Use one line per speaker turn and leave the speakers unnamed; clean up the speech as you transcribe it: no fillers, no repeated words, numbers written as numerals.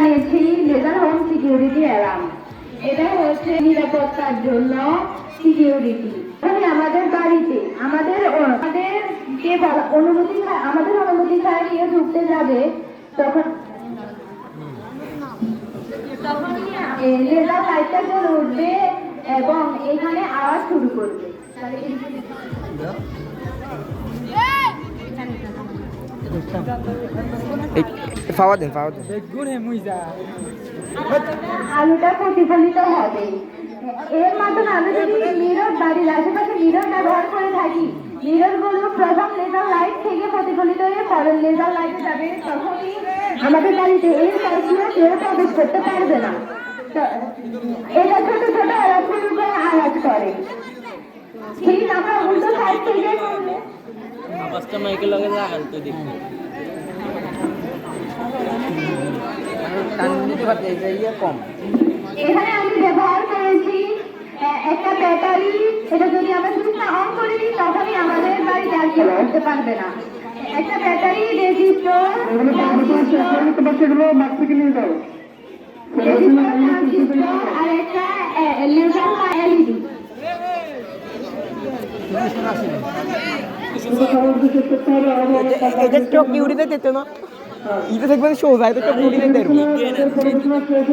বানিয়েছি laser home security alarm. এটা হচ্ছে নিরাপত্তার জন্য সিকিউরিটি। আমাদের বাড়িতে আমাদের কে আমাদের অনুমতি ছাড়া কেউ ঢুকতে যাবে তখন লেজার লাইটটা জ্বলে উঠবে এবং এখানে আওয়াজ শুরু করবে। আলোটা প্রতিফলিত হবে। এর মাধ্যমে আমরা যদি মিরর বাড়ির আশেপাশে মিরর ব্যবহার করে থাকি, মিরর গুলো প্রথম লেজার লাইট থেকে প্রতিফলিত হয়ে পরের লেজার লাইটে যাবে, তখনই আমাদের বাড়িতে এর কারণে কেউ প্রবেশ করতে পারবে না। এটা ছোট ছোট আওয়াজের উপরে আওয়াজ করে। ঠিক আমরা উল্টো সাইড থেকে
আওয়াজটা মাইকে লগে লাগান তো দেখি কম।
এখানে আমি ব্যবহার করেছি একটা ব্যাটারি। এটা যদি আমরা সুইচটা অন করি তখনই আমাদের বাড়িতে আর কেউ উঠতে পারবে না। একটা ব্যাটারি রেজিস্টার আর একটা লেজার এলইডি।
এটা চোখ ইউরিতে দিতে না, ইতে দেখবেন শো যায় তো চোখ ইউরিতে দেব।